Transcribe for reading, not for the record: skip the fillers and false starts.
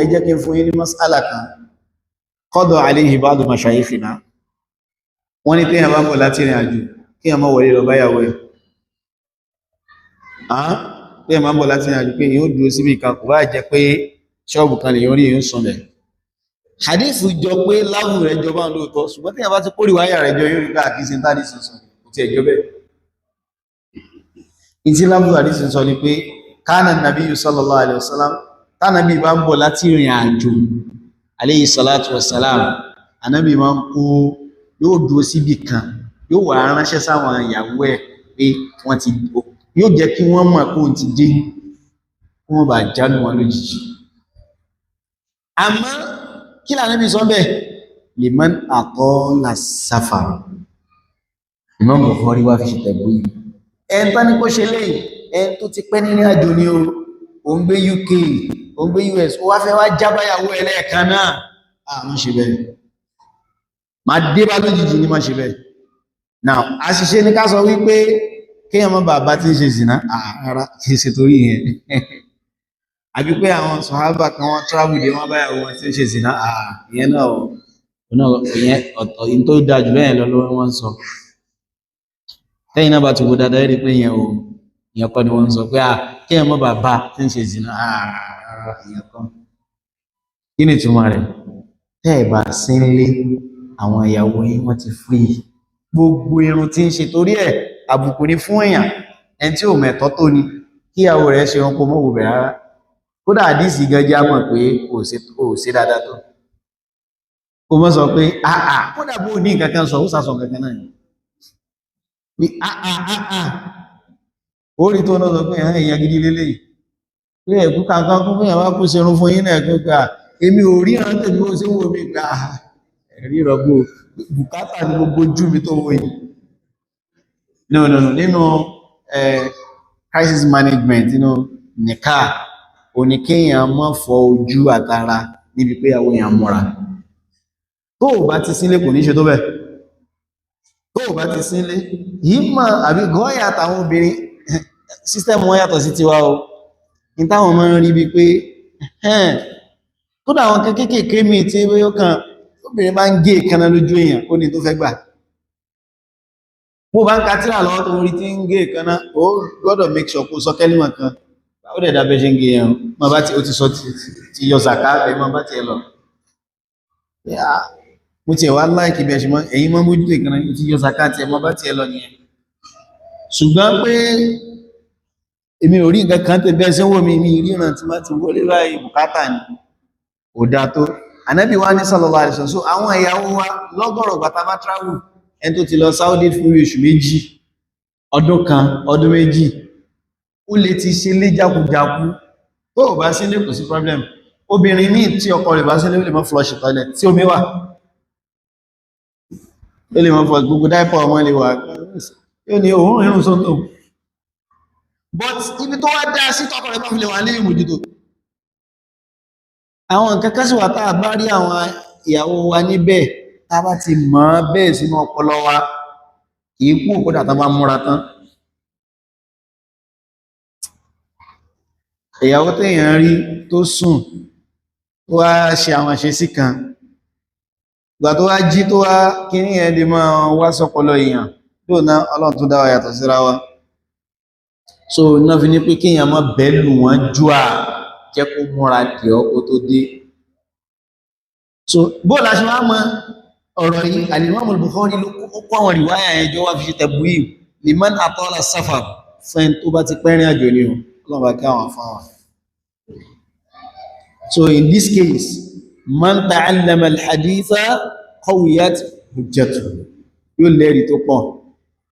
ẹ jẹ́ kí n fún yín ní mas'ala kan qada alayhi ba'du mashayikhina wọ́n ní téèyàn bá ń bọ̀ láti ìrìn àjò kí èèyàn má wọlé lọ báyàwó ẹ̀ téèyàn bá ń bọ̀ láti ìrìn àjò pé yóò dúró síbi kan kò bá jẹ́ pé ṣọ́ọ̀bù kan lè yọrí èèyàn sùn bẹ̀ hadith jọ pé láwù rẹ̀ jọba ń lóòótọ́ ṣùgbọ́n téèyàn bá ti kórè wáyà rẹ̀ jọ yóò rí káàkiri sí tádì sí sọ kò tiẹ̀ jọ bẹ́ẹ̀ ìtí láwù hadith sọ ni pé kana nabiyyu sallallahu alaihi wasallam tánàbí bá ń bọ̀ láti ìrìn àjò alayhi salatu wassalam anábì máa ń kó yóò dúró síbì kan yóò wà ránṣẹ́ sáwọn ìyàwó ẹ̀ pé wọ́n ti yóò jẹ́ kí wọ́n mọ̀ kó ti dé kí wọ́n bá jánu wọn lójijì àmọ́ kí l'Ànábì sọ bẹ́ẹ̀ liman atala safar Imam Bukhari wá fi ṣe tẹ̀bú yìí ẹn tán ní kó ṣe lẹ́yìn ẹn tó ti pẹ́ nínú àjò ní o ń gbé UK o ń gbé US ó wá fẹ́ wá jábáyàwó ẹlẹ́ẹ̀kan náà àmọ́ ṣe bẹ́ẹ̀ ma dé bá lójijì ní ma ṣe bẹ́ẹ̀ now àṣìṣe ní ká sọ wípé kéèyàn mọ́ bàbá tí ń ṣe zìná ara kìí ṣe torí yẹn àbí pé àwọn sọ̀hábà kan wọ́n travel dé wọ́n báyàwó wọn tí ń ṣe zìná ìyẹn náà ìyẹn ọ̀tọ̀ in tó dáa jù bẹ́ẹ̀ lọ́wọ́ wọ́n sọ tẹ́yìn náà bá ti wo dáadáa rí pé ìyẹn kọ́ ni wọ́n sọ pé kéèyàn mọ́ bàbá tí ń ṣe zìná ìyẹn kọ́ kí ni ìtumọ̀ rẹ̀ tẹ́ ẹ̀ bá sí nílé àwọn ìyàwó yín wọ́n ti free gbogbo irun tí ń ṣe torí ẹ̀ àbùkù ní fún èèyàn ẹni tí ò mẹ̀tọ́ tó ní kí ìyàwó rẹ̀ ṣe wọn kó mọ́ wò bẹ̀ rárá kódà àdísì gẹ́gẹ́ mọ̀ pé kò sí dáadáa tó kó mọ́ sọ pé kódà bó ní nǹkan kan sọ ó sàsọ kankan náà ni ó rí tó náà sọ pé èèyàn gidi lélẹ́yìí pé ẹ̀kú kankan kún fún ìyàwó kó ṣe irun fún yín náà ẹ̀kú ká èmi ò rí ìrántí bí ó ṣe wò mí gbà ẹ̀rí rọ̀gbò bùkátà ní gbogbo ojú mi tó wòye no nínú crisis management nínú nìká oníkéèyàn mọ́ fọ ojú àtara níbi pé àwọn èèyàn múra tó bá ti sílé kò ní ṣe tó bẹ́ẹ̀ tó bá ti sílé yìí mọ̀ àbí gọ́ọ̀yà àtàwọn obìnrin system wọn yàtọ̀ sí tiwa o ní táwọn mọ́ rí bí pé kódà àwọn kéékèèké mi tí ó kàn obìnrin bá ń gé ìkaná lójú èèyàn ó ní tó fẹ́ gbà bó bá ń ka tírà lọ́wọ́ tó rí tí ń gé ìkaná ó gbọ́dọ̀ make sure kó sọ kẹ́límọ̀ kan ó dẹ̀ dábẹ́ ṣe ń gé ẹ̀rùn ma bá ti ó ti sọ ti yọ zaka ẹ̀ ma bá ti ẹ lọ mo ti ẹ̀wà láìkì bí ẹṣin mọ́ ẹ̀yìn mọ́ mójútó ìkaná ti yọ zaka ti ẹ ma bá ti ẹ lọ nìyẹn ṣùgbọ́n pé èmi ò rí nǹkan kan tẹ bẹ́ẹ̀ sẹ́wọ́ mi ríran tí má ti wọlé láì bùkátà ni ò dá tó Ànábì wa ní sallallahu alaihi wasallam so àwọn ìyàwó wa lọ́gọ́rọ̀ gbàtà bá travel ẹni tó ti lọ Saudi fún oṣù méjì ọdún kan ọdún méjì ó lè ti ṣe lé jákujàku tó ò bá sílé kò sí problem obìnrin ní tí ọkọ rẹ̀ bá sílé ó lè mọ́ flush toilet tí omi wà ó lè mọ́ flush gbogbo diaper ọmọ lè wà yóò ní òun irun sọ́tọ̀ but ibi tó wá dá sí tọkọ rẹ̀ bá fi lè wà lé ìmójútó àwọn nǹkan kan sì wà tá a bá rí àwọn ìyàwó wa níbẹ̀ tá a bá ti mọ̀ bẹ́ẹ̀ sínú ọpọlọ wa kìí kú kódà tá a bá múra tán ìyàwó téèyàn rí tó sùn tó wá ṣe àwọn àṣesí kan ìgbà tó wá jí tó wá kíní ẹ̀ lè máa wá sọ́pọlọ èèyàn tó ná Ọlọ́run tó dá wa yàtọ̀ síra wa so iná fi ní pé kéèyàn má bẹ́ẹ̀ lù wọ́n jú à jẹ́ kó múra dì ọ́ kó tó dé so bóòlá ṣe wá mọ́ ọ̀rọ̀ yìí Al-Imam Al-Bukhari ló kó àwọn ìwáyà ẹjọ́ wá fi ṣe tabwib liman atala safar fẹ́n tó bá ti pẹ́rin àjò ní Ọlọ́run bá kí àwọn afáwà so in this case man ta'allama al-haditha qawiyat hujjatuhu yóò lẹ́rìí tó pọ̀